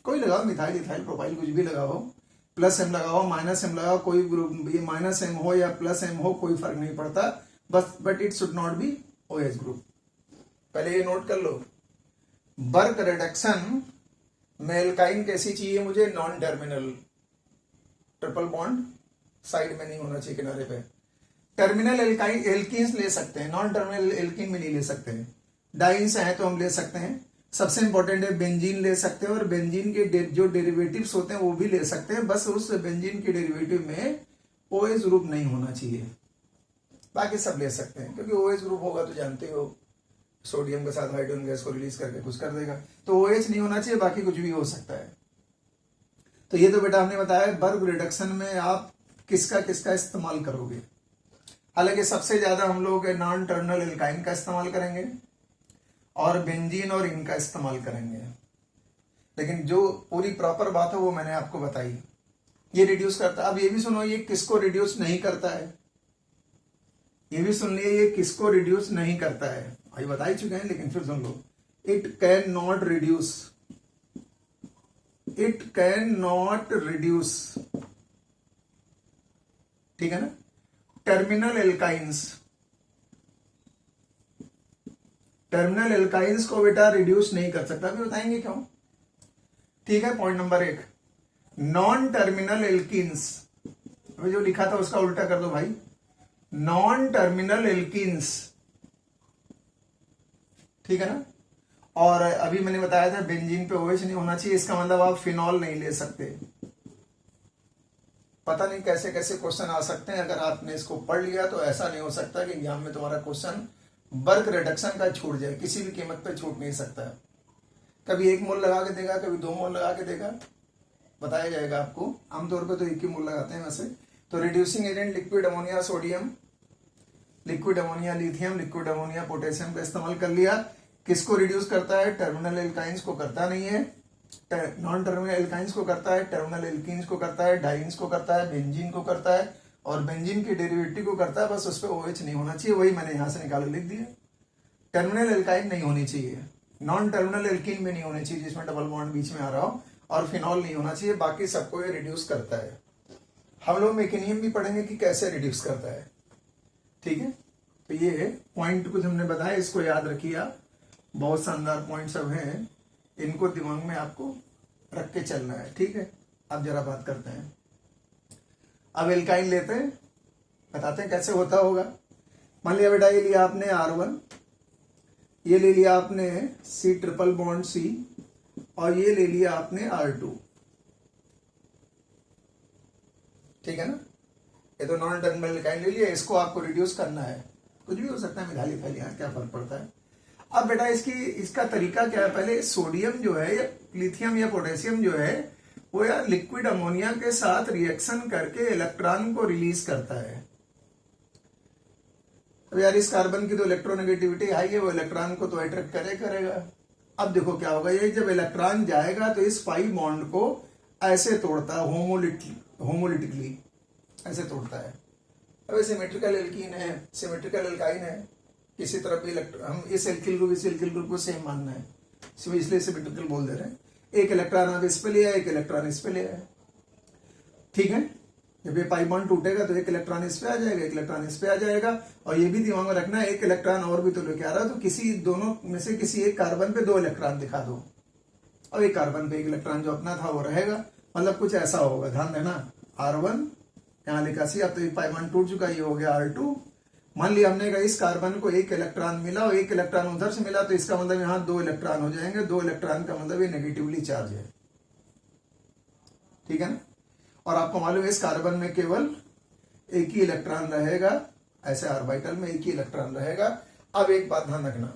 कोई लगाओ, मिथाइल इथाइल प्रोपाइल कुछ भी लगाओ, प्लस M लगाओ माइनस M लगाओ, कोई ग्रुप ये माइनस M हो या प्लस M हो कोई फर्क नहीं पड़ता, बस but it should not be OH group. पहले ये नोट कर लो, बर्क रिडक्शन में एल्काइन कैसी चाहिए मुझे, non terminal, triple bond side में नहीं होना चाहिए, किनारे पे। टर्मिनल एल्काइन एल्कीन्स ले सकते हैं, नॉन टर्मिनल एल्कीन में नहीं ले सकते हैं। डाइन्स हैं तो हम ले सकते हैं। सबसे इंपॉर्टेंट है बेंजीन ले सकते हैं, और बेंजीन के जो डेरिवेटिव्स होते हैं वो भी ले सकते हैं, बस उस बेंजीन के डेरिवेटिव में OH ग्रुप नहीं होना चाहिए। बाकी सब ले सकते हैं, क्योंकि OH ग्रुप होगा तो जानते हो सोडियम के साथ हाइड्रोजन गैस को रिलीज करके कुछ कर देगा, तो OH नहीं होना चाहिए, बाकी कुछ भी हो सकता है। तो ये तो बेटा हमने बताया बर्क रिडक्शन में आप किसका किसका इस्तेमाल करोगे। हालांकि सबसे ज्यादा हम लोग नॉन टर्मिनल एल्काइन का इस्तेमाल करेंगे और बेंजीन और इनका इस्तेमाल करेंगे, लेकिन जो पूरी प्रॉपर बात है वो मैंने आपको बताई। ये रिड्यूस करता है। अब ये भी सुनो, ये किसको रिड्यूस नहीं करता है, ये भी सुन लिए, ये किसको रिड्यूस नहीं करता है, अभी बता ही चुके हैं, लेकिन फिर सुन लो। It can not reduce, it can not reduce, ठीक है ना। टर्मिनल एल्काइंस, टर्मिनल एल्काइंस को बेटा रिड्यूस नहीं कर सकता, अभी बताएंगे क्यों, ठीक है। Point number 1, non terminal alkenes, अभी जो लिखा था उसका उल्टा कर दो भाई, नॉन टर्मिनल एल्किन्स, ठीक है ना। और अभी मैंने बताया था बेंजीन पे OH नहीं होना चाहिए, इसका मतलब आप फिनॉल नहीं ले सकते। पता नहीं कैसे कैसे क्वेश्चन आ सकते हैं, अगर आपने इसको पढ़ लिया तो ऐसा नहीं हो सकता कि एग्जाम में तुम्हारा क्वेश्चन बर्क रिडक्शन का छूट जाए, किसी भी कीमत पे छूट नहीं सकता। कभी 1 मोल लगा के देगा, कभी 2 मोल लगा के देगा, बताया जाएगा आपको। आमतौर पे तो 1 ही मोल लगाते हैं वैसे। तो reducing agent liquid ammonia sodium, liquid ammonia lithium, liquid ammonia potassium का इस्तेमाल कर लिया। किसको रिड्यूस करता है, टर्मिनल एल्काइंस को करता नहीं है, नॉन टर्मिनल एल्काइंस को करता है, टर्मिनल एल्कीन्स को करता है, डाइन्स को करता है, बेंजीन को करता है, और बेंजीन के डेरिवेटिव को करता है, बस उस पर OH नहीं होना चाहिए, वही मैंने यहां से निकाल लिख दिया। टर्मिनल एल्काइन नहीं होनी चाहिए, नॉन टर्मिनल एल्कीन में नहीं होनी चाहिए जिसमें डबल बॉन्ड बीच में आ रहा हो, और फिनॉल नहीं होना चाहिए, बाकी सबको ये रिड्यूस करता है। हम लोग मैकेनिज्म भी पढ़ेंगे कि कैसे रिड्यूस करता है, ठीक है। तो ये पॉइंट कुछ हमने बताया, इसको याद रखिए, बहुत शानदार पॉइंट सब हैं, इनको दिमाग में आपको रख के चलना है, ठीक है। अब जरा बात करते हैं, अब एल्काइन लेते हैं, बताते हैं कैसे होता होगा। मान लिया बेटा ये लिया आपने R1, ये ले लिया आपने C ट्रिपल बॉन्ड C, और ये ले लिया आपने R2, ठीक है ना। ये तो नॉन टर्मिनल एल्काइन ले लिया, इसको आपको रिड्यूस करना है, कुछ भी हो सकता है, मिथाली फैलियां, क्या फर्क पड़ता है। अब बेटा इसका तरीका क्या है, पहले सोडियम जो है या लिथियम या पोटेशियम जो है वो यार लिक्विड अमोनिया के साथ रिएक्शन करके इलेक्ट्रॉन को रिलीज करता है। अब यार इस कार्बन की तो इलेक्ट्रोनेगेटिविटी हाई है, वो इलेक्ट्रॉन को तो अट्रैक्ट करेगा। अब देखो क्या होगा, ये जब इलेक्ट्रॉन जाएगा तो इस पाई बॉन्ड को ऐसे तोड़ता है, होमोलिटिकली ऐसे तोड़ता है। अब सिमेट्रिकल एल्कीन है, सिमेट्रिकल एल्काइन है, किसी तरफ भी हम इस एल्किल ग्रुप इस एल्किल ग्रुप को सेम मानना है, इसलिए सिमेट्रिकल बोल दे रहे हैं। एक इलेक्ट्रॉन आप इस पे लिया, एक इलेक्ट्रॉन इस पे लिया, ठीक है। जब ये पाई बॉन्ड टूटेगा तो एक इलेक्ट्रॉन इस पे आ जाएगा, एक इलेक्ट्रॉन इस पे आ जाएगा, और ये भी दिमाग में रखना है एक इलेक्ट्रॉन और भी तो लेके आ रहा है, तो किसी दोनों में से किसी एक कार्बन पे 2 इलेक्ट्रॉन दिखा दो, और एक कार्बन पे एक इलेक्ट्रॉन जो अपना था वो रहेगा, मतलब कुछ ऐसा होगा, ध्यान देना। R1 यहाँ लिखा C, अब तो ये पाई बॉन्ड टूट चुका, ये हो गया R2। मान लिया हमने कहा इस कार्बन को एक इलेक्ट्रॉन मिला और एक इलेक्ट्रॉन उधर से मिला, तो इसका मतलब यहाँ 2 इलेक्ट्रॉन हो जाएंगे, 2 इलेक्ट्रॉन का मतलब ये नेगेटिवली चार्ज है, ठीक है ना। और आपको मालूम है इस कार्बन में केवल एक ही इलेक्ट्रॉन रहेगा, ऐसे ऑर्बिटल में एक ही इलेक्ट्रॉन रहेगा। अब एक बात ध्यान रखना,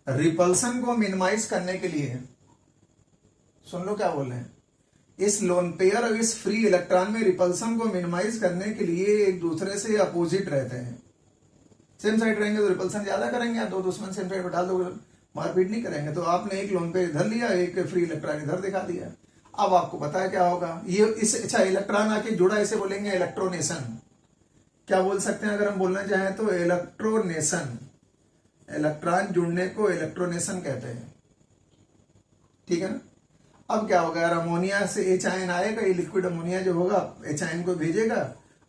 रिपल्सन को मिनिमाइज करने के लिए, सुन लो क्या बोल रहे हैं, इस लोन पेयर और इस फ्री इलेक्ट्रॉन में रिपल्सन को मिनिमाइज करने के लिए एक दूसरे से अपोजिट रहते हैं। सेम साइड रहेंगे तो रिपल्सन ज्यादा करेंगे, या 2 दुश्मन सेम साइड बैठा दो, मारपीट नहीं करेंगे। तो आपने एक लोन पेयर इधर लिया, एक फ्री इलेक्ट्रॉन इधर दिखा दिया। अब आपको पता है क्या होगा, ये इस अच्छा इलेक्ट्रॉन आके जुड़ा, इसे बोलेंगे इलेक्ट्रोनेशन। क्या बोल सकते हैं अगर हम बोलना चाहें तो, इलेक्ट्रोनेशन। इलेक्ट्रॉन जुड़ने को इलेक्ट्रोनेशन कहते हैं, ठीक है ना। अब क्या होगा यार, अमोनिया से H आयन आएगा, ये लिक्विड अमोनिया जो होगा H आयन को भेजेगा,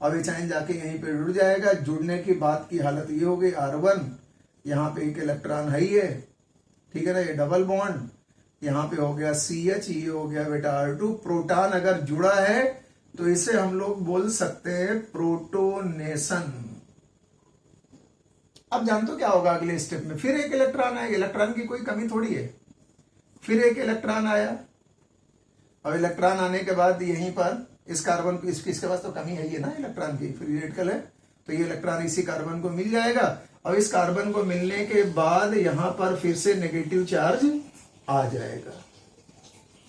अब H आयन जाके यहीं पे जुड़ जाएगा। जुड़ने की बात की हालत ये हो गई R1 यहाँ पे एक इलेक्ट्रॉन है ही है, ठीक है ना, ये डबल बॉन्ड, यहाँ पे हो गया CH, ये हो गया बेटा R2। प्रोटॉन अगर जुड़ा है तो इसे हम लोग बोल सकते हैं प्रोटोनेशन। अब जानते हो क्या होगा अगले स्टेप में, फिर एक इलेक्ट्रॉन आएगा, इलेक्ट्रॉन की कोई कमी थोड़ी है, फिर एक इलेक्ट्रॉन आया, और इलेक्ट्रॉन आने के बाद यहीं पर इस कार्बन को, इसके पास तो कमी है ही ना इलेक्ट्रॉन की, फ्री रेडिकल है, तो ये इलेक्ट्रॉन इसी कार्बन को मिल जाएगा, और इस कार्बन को मिलने के बाद यहां पर फिर से नेगेटिव चार्ज आ जाएगा,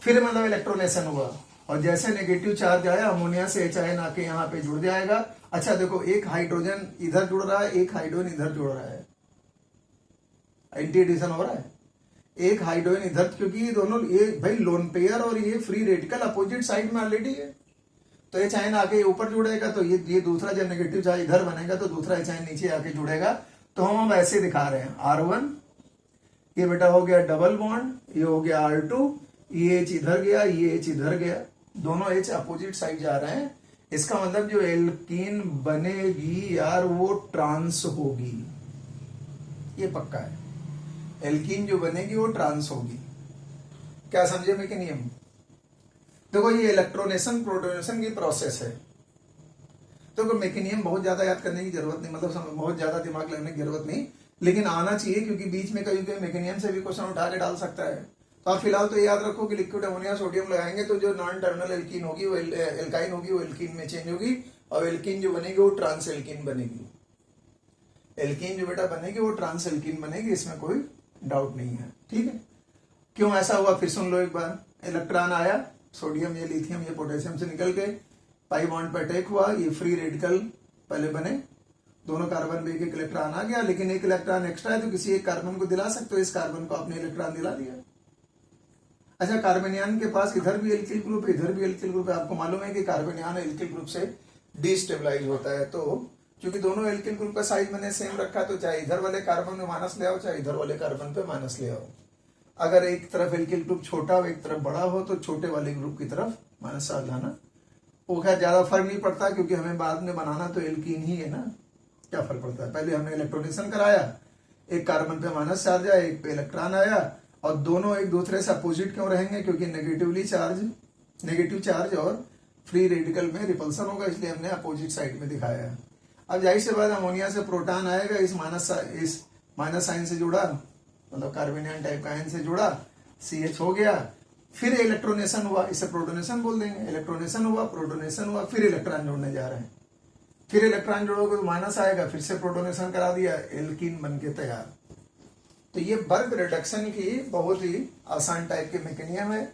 फिर मतलब इलेक्ट्रोनेशन हुआ, और जैसे नेगेटिव चार्ज आया अमोनिया से H आके यहाँ पे जुड़ जाएगा। अच्छा देखो, एक हाइड्रोजन इधर जुड़ रहा है, एक हाइड्रोजन इधर जुड़ रहा है, एंटी एडिशन हो रहा है, एक हाइड्रोजन इधर, क्योंकि ये दोनों, ये भाई लोन पेयर और ये फ्री रेडिकल अपोजिट साइड में ऑलरेडी है, तो H आके ऊपर जुड़ेगा, तो ये दूसरा जब नेगेटिव चार्ज इधर बनेगा तो दूसरा H नीचे आके जुड़ेगा। तो हम अब ऐसे दिखा रहे हैं, R1 ये बेटा हो गया डबल बॉन्ड, ये हो गया R2, ये H इधर गया, ये H इधर गया, दोनों H अपोजिट साइड जा रहे हैं। इसका मतलब जो एल्कीन बनेगी यार वो ट्रांस होगी, ये पक्का है, एल्कीन जो बनेगी वो ट्रांस होगी। क्या समझे मैं कि नियम? देखो ये इलेक्ट्रोनेशन प्रोटोनेशन की प्रोसेस है, तो मैकेनियम बहुत ज्यादा याद करने की जरूरत नहीं, मतलब बहुत ज्यादा दिमाग लगने की जरूरत नहीं, लेकिन आना चाहिए, क्योंकि बीच में कभी कभी मैकेनियम से भी क्वेश्चन उठा के डाल सकता है। तो आप फिलहाल तो याद रखो कि लिक्विड अमोनिया सोडियम लगाएंगे तो जो नॉन टर्मिनल एल्कीन होगी वो एल्काइन होगी, वो एल्कीन में चेंज होगी, और एल्कीन जो बनेगी वो ट्रांस एल्कीन बनेगी। एल्कीन जो बेटा बनेगी वो ट्रांस एल्कीन बनेगी, इसमें कोई डाउट नहीं है, ठीक है। क्यों ऐसा हुआ फिर सुन लो एक बार। इलेक्ट्रॉन आया, सोडियम ये लिथियम ये पोटेशियम से निकल के पाई बॉन्ड पर अटैक हुआ, ये फ्री रेडिकल पहले बने, दोनों कार्बन में एक एक इलेक्ट्रॉन आ गया, लेकिन एक इलेक्ट्रॉन एक्स्ट्रा है तो किसी एक कार्बन को दिला सकते हो, इस कार्बन को आपने इलेक्ट्रॉन दिला दिया। अच्छा, कार्बनियन के पास इधर भी एल्किल ग्रुप है, इधर भी एल्किल ग्रुप है, आपको मालूम है कि कार्बनियन एल्किल ग्रुप से डिस्टेबलाइज होता है, तो क्योंकि दोनों एल्किल ग्रुप का साइज मैंने सेम रखा, तो चाहे इधर वाले कार्बन में माइनस ले आओ, चाहे इधर वाले कार्बन पे माइनस ले आओ। अगर एक तरफ एल्किल ग्रुप छोटा हो एक तरफ बड़ा हो तो छोटे वाले ग्रुप की तरफ माइनस आ जाना, वो खैर ज्यादा फर्क नहीं पड़ता, क्योंकि हमें बाद में बनाना तो एल्कीन ही है ना, क्या फर्क पड़ता है। पहले हमने इलेक्ट्रोनेशन कराया, एक कार्बन पे माइनस चार्ज आया, एक पे इलेक्ट्रॉन आया, और दोनों एक दूसरे से अपोजिट क्यों रहेंगे, क्योंकि नेगेटिव चार्ज और फ्री रेडिकल में रिपल्सन होगा, इसलिए हमने अपोजिट साइड में दिखाया है। अब जाहिर सी बात, अमोनिया से प्रोटॉन आएगा, इस माइनस साइन से जुड़ा, मतलब कार्बनियन टाइप का आयन से जुड़ा, CH हो गया, फिर इलेक्ट्रोनेशन हुआ, इसे प्रोटोनेशन बोल देंगे, इलेक्ट्रोनेशन हुआ, प्रोटोनेशन हुआ, फिर इलेक्ट्रॉन जोड़ने जा रहे हैं, फिर इलेक्ट्रॉन जोड़ोगे तो माइनस आएगा, फिर से प्रोटोनेशन करा दिया, एल्कीन बन के तैयार। तो ये बर्क रिडक्शन की बहुत ही आसान टाइप के मैकेनिज्म है,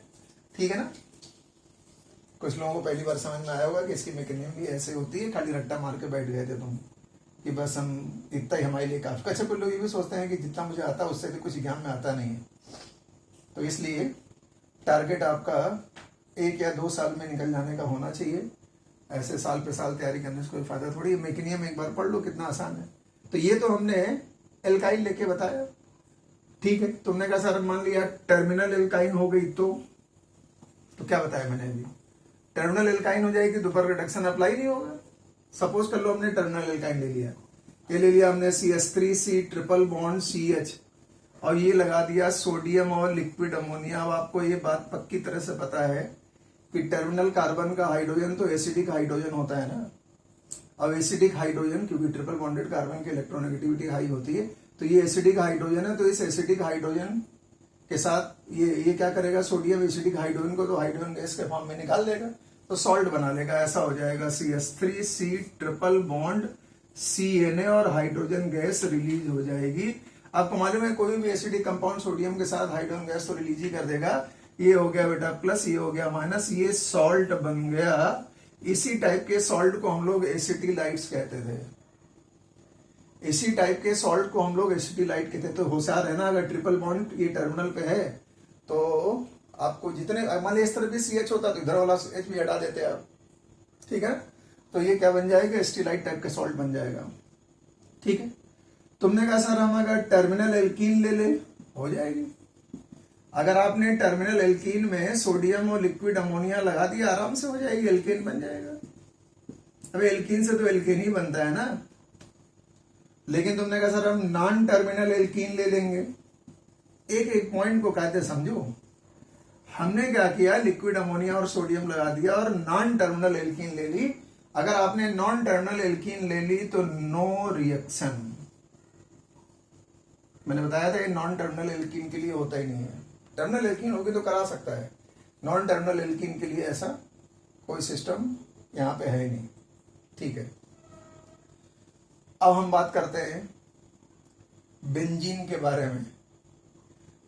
ठीक है ना। कुछ लोगों को पहली बार समझ में आया होगा कि इसकी मैकेनिज्म भी ऐसे होती है, खाली रट्टा मार के बैठ गए थे तुम कि बस हम इतना ही हमारे लिए काफी। अच्छा, कुछ लोग ये भी सोचते हैं कि जितना मुझे आता है उससे भी कुछ एग्जाम में आता नहीं है, तो इसलिए टारगेट आपका 1 या 2 साल में निकल जाने का होना चाहिए, ऐसे साल पे साल तैयारी करने से कोई फायदा थोड़ी है। मैकेनिज्म एक बार पढ़ लो, कितना आसान है। तो ये तो हमने एल्काइल लेके बताया, ठीक है। तुमने कहा सर मान लिया टर्मिनल एल्काइन हो गई तो क्या बताया मैंने अभी, टर्मिनल एल्काइन हो जाएगी तो पर रिडक्शन अप्लाई नहीं होगा। सपोज कर लो हमने टर्मिनल एल्काइन ले लिया, ये ले लिया हमने CH3C ट्रिपल बॉन्ड CH, और ये लगा दिया सोडियम और लिक्विड अमोनिया। अब आपको ये बात पक्की तरह से पता है कि टर्मिनल कार्बन का हाइड्रोजन तो एसिडिक हाइड्रोजन होता है ना। अब एसिडिक हाइड्रोजन, क्योंकि ट्रिपल बॉन्डेड कार्बन की इलेक्ट्रोनेगेटिविटी हाई होती है, तो ये एसिडिक हाइड्रोजन है, तो इस एसिडिक हाइड्रोजन के साथ ये क्या करेगा, सोडियम एसिडिक हाइड्रोजन को तो हाइड्रोजन गैस के फॉर्म में निकाल देगा, तो सॉल्ट बना लेगा। ऐसा हो जाएगा CH3C ट्रिपल बॉन्ड CNA और हाइड्रोजन गैस रिलीज हो जाएगी। आपको मालूम है कोई भी एसिडिक कंपाउंड सोडियम के साथ हाइड्रोजन गैस तो रिलीज ही कर देगा। ये हो गया बेटा प्लस, ये हो गया माइनस, ये सॉल्ट बन गया। इसी टाइप के सॉल्ट को हम लोग एसिटिलाइट्स कहते थे, इसी टाइप के सॉल्ट को हम लोग एसिटिलाइट कहते थे। तो होशियार है ना, अगर ट्रिपल बॉन्ड ये टर्मिनल पे है तो आपको जितने, मान लीजिए इस तरफ भी CH होता तो इधर वाला H भी हटा देते आप, ठीक है। तो ये क्या बन जाएगा, एसिटिलाइट टाइप का सॉल्ट बन जाएगा, ठीक है। तुमने कहा सर हम अगर टर्मिनल एल्कीन ले ले, हो जाएगी। अगर आपने टर्मिनल एल्कीन में सोडियम और लिक्विड अमोनिया लगा दिया, आराम से हो जाएगी, एल्कीन बन जाएगा। अब एल्कीन से तो एल्कीन ही बनता है ना, लेकिन तुमने कहा सर हम नॉन टर्मिनल एल्कीन ले लेंगे। एक एक पॉइंट को कहते समझो। हमने क्या किया, लिक्विड अमोनिया और सोडियम लगा दिया और नॉन टर्मिनल एल्कीन ले ली। अगर आपने नॉन टर्मिनल एल्कीन ले ली तो नो रिएक्शन। मैंने बताया था ये नॉन टर्मिनल एल्कीन के लिए होता ही नहीं है। टर्मिनल एल्कीन होगी तो करा सकता है, नॉन टर्मिनल एल्कीन के लिए ऐसा कोई सिस्टम यहां पे है ही नहीं। ठीक है, अब हम बात करते हैं बेंजीन के बारे में।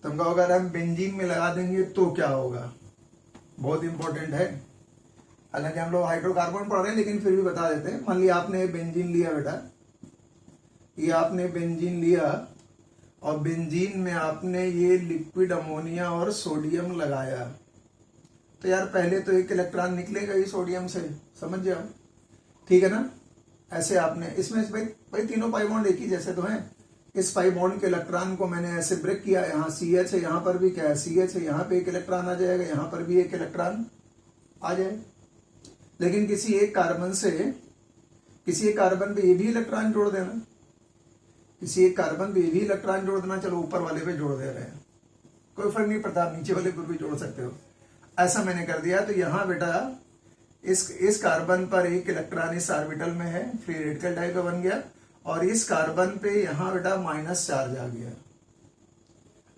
तुम कहोगे अगर हम बेंजीन में लगा देंगे तो क्या होगा, बहुत इंपॉर्टेंट है। हालांकि हम लोग हाइड्रोकार्बन पढ़ रहे हैं लेकिन फिर भी बता देते हैं। मान लिया आपने बेंजीन लिया बेटा, ये आपने बेंजीन लिया और बेंजीन में आपने ये लिक्विड अमोनिया और सोडियम लगाया, तो यार पहले तो एक इलेक्ट्रॉन निकलेगा ही सोडियम से, समझ जाओ। ठीक है ना। ऐसे आपने इसमें भाई तीनों पाई बॉन्ड एक ही जैसे तो हैं। इस पाई बॉन्ड के इलेक्ट्रॉन को मैंने ऐसे ब्रेक किया, यहाँ CH है, यहाँ पर भी क्या है CH है, यहाँ पे एक इलेक्ट्रॉन आ जाएगा, यहाँ पर भी एक इलेक्ट्रॉन आ जाए। लेकिन किसी एक कार्बन पे ये भी इलेक्ट्रॉन जोड़ देना, किसी एक कार्बन पे ये भी इलेक्ट्रॉन जोड़ देना, चलो ऊपर वाले पे जोड़ दे रहे हैं, कोई फर्क नहीं पड़ता, नीचे वाले पर भी जोड़ सकते हो। ऐसा मैंने कर दिया। तो यहाँ बेटा इस कार्बन पर एक इलेक्ट्रॉन इस ऑर्बिटल में है, फ्री रेडिकल टाइप का बन गया, और इस कार्बन पे यहाँ बेटा माइनस चार्ज आ गया।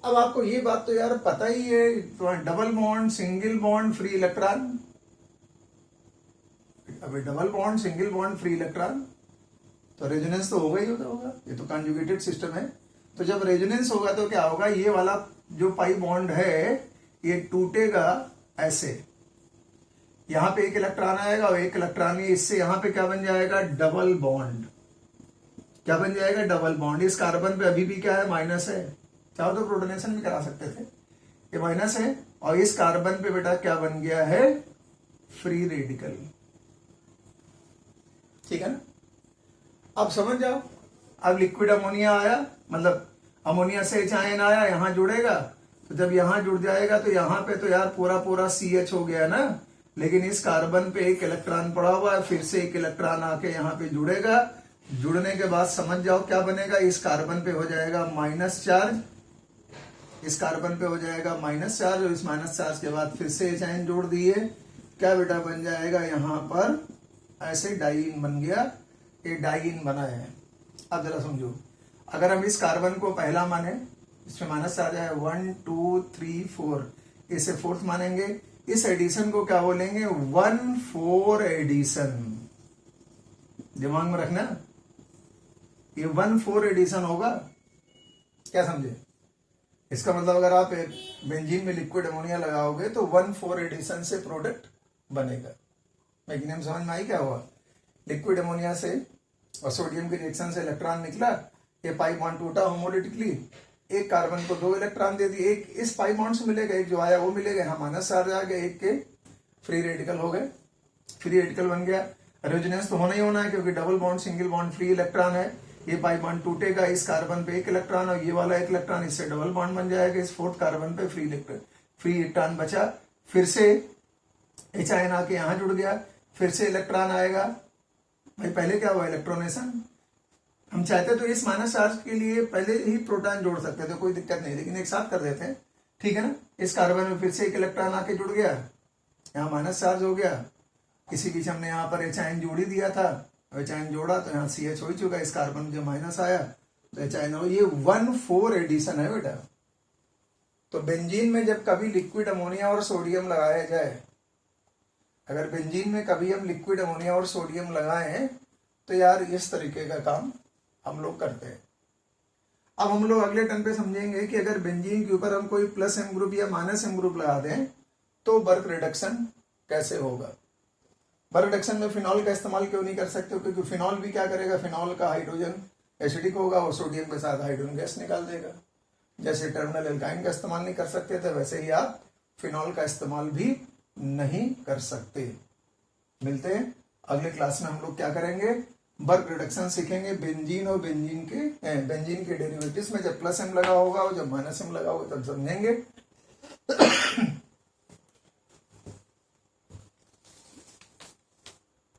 अब आपको ये बात तो यार पता ही है, double bond single bond free electron, अभी double bond single bond free electron, तो रेजोनेंस तो होगा ही होगा। ये तो कंजुगेटेड सिस्टम है। तो जब रेजोनेंस होगा तो क्या होगा, ये वाला जो पाई बॉन्ड है ये टूटेगा ऐसे, यहां पे एक इलेक्ट्रॉन आएगा और एक इलेक्ट्रॉन इससे यहां पे क्या बन जाएगा, डबल बॉन्ड। क्या बन जाएगा, डबल बॉन्ड। इस कार्बन पे अभी भी क्या है, माइनस है, चाहो तो प्रोटोनेशन भी करा सकते थे, ये माइनस है, और इस कार्बन पे बेटा क्या बन गया है, फ्री रेडिकल। ठीक है ना। अब समझ जाओ, अब लिक्विड अमोनिया आया, मतलब अमोनिया से एच आया, यहां जुड़ेगा, तो जब यहां जुड़ जाएगा तो यहां पे तो यार पूरा CH हो गया ना, लेकिन इस कार्बन पे एक इलेक्ट्रॉन पड़ा हुआ है, फिर से एक इलेक्ट्रॉन आके यहाँ पे जुड़ेगा। जुड़ने के बाद समझ जाओ क्या बनेगा, इस कार्बन पे हो जाएगा माइनस चार्ज, इस कार्बन पे हो जाएगा माइनस चार्ज, और इस माइनस चार्ज के बाद फिर से एच जोड़ दिए, क्या बेटा बन जाएगा, यहाँ पर ऐसे डाइईन बन गया, ये डाइईन बना है। अब जरा समझो, अगर हम इस कार्बन को पहला माने, इसमें माइनस चार्ज है 1 2 3 4, इसे फोर्थ मानेंगे, इस एडिशन को क्या बोलेंगे, 1,4 एडिशन। दिमाग में रखना, ये 1,4 एडिशन होगा। क्या समझे, इसका मतलब अगर आप बेंजीन में लिक्विड अमोनिया लगाओगे तो 1,4 एडिशन से प्रोडक्ट बनेगा। मैकेनिज्म समझ में आई क्या हुआ, लिक्विड अमोनिया से और सोडियम के रिएक्शन से इलेक्ट्रॉन निकला, ये पाई बॉन्ड टूटा होमोलिटिकली, एक कार्बन को 2 इलेक्ट्रॉन दे दिए, एक इस पाई बॉन्ड से मिलेगा, एक जो आया वो मिलेगा, यहाँ माइनस चार्ज आ गया, एक के फ्री रेडिकल हो गए, फ्री रेडिकल बन गया। रेजोनेंस तो होना ही होना है क्योंकि double bond single bond free electron है, ये पाई बॉन्ड टूटेगा, इस कार्बन पे एक इलेक्ट्रॉन और ये वाला एक इलेक्ट्रॉन, इससे डबल बॉन्ड बन जाएगा, इस फोर्थ कार्बन पे फ्री इलेक्ट्रॉन बचा, फिर से एच आके यहाँ जुड़ गया, फिर से इलेक्ट्रॉन आएगा। भाई पहले क्या हुआ, इलेक्ट्रोनेशन। हम चाहते तो इस माइनस चार्ज के लिए पहले ही प्रोटॉन जोड़ सकते थे, कोई दिक्कत नहीं, लेकिन एक साथ कर देते हैं। ठीक है ना। इस कार्बन में फिर से एक इलेक्ट्रॉन आके जुड़ गया, यहाँ माइनस चार्ज हो गया, इसी बीच हमने यहाँ पर एच जोड़ ही दिया था, एच जोड़ा तो यहाँ CH हो ही चुका, इस कार्बन में जो माइनस आया तो एच हो, ये 1,4 एडिशन है बेटा। तो बेंजीन में जब कभी लिक्विड अमोनिया और सोडियम लगाया जाए, अगर बेंजीन में कभी हम लिक्विड अमोनिया और सोडियम लगाएं तो यार इस तरीके का काम हम लोग करते हैं। अब हम लोग अगले टर्न पे समझेंगे कि अगर बेंजीन के ऊपर हम कोई प्लस M ग्रुप या माइनस M ग्रुप लगा दें तो बर्क रिडक्शन कैसे होगा। बर्क रिडक्शन में फिनॉल का इस्तेमाल क्यों नहीं कर सकते, क्योंकि फिनॉल भी क्या करेगा, फिनॉल का हाइड्रोजन एसिडिक होगा और सोडियम के साथ हाइड्रोजन गैस निकाल देगा। जैसे टर्मिनल एल्काइन का इस्तेमाल नहीं कर सकते थे, वैसे ही आप फिनॉल का इस्तेमाल भी नहीं कर सकते। मिलते हैं अगले क्लास में, हम लोग क्या करेंगे, बर्क रिडक्शन सीखेंगे बेंजीन और बेंजीन के डेरिवेटिव्स में जब प्लस M लगा होगा और जब माइनस M लगा होगा तब समझेंगे।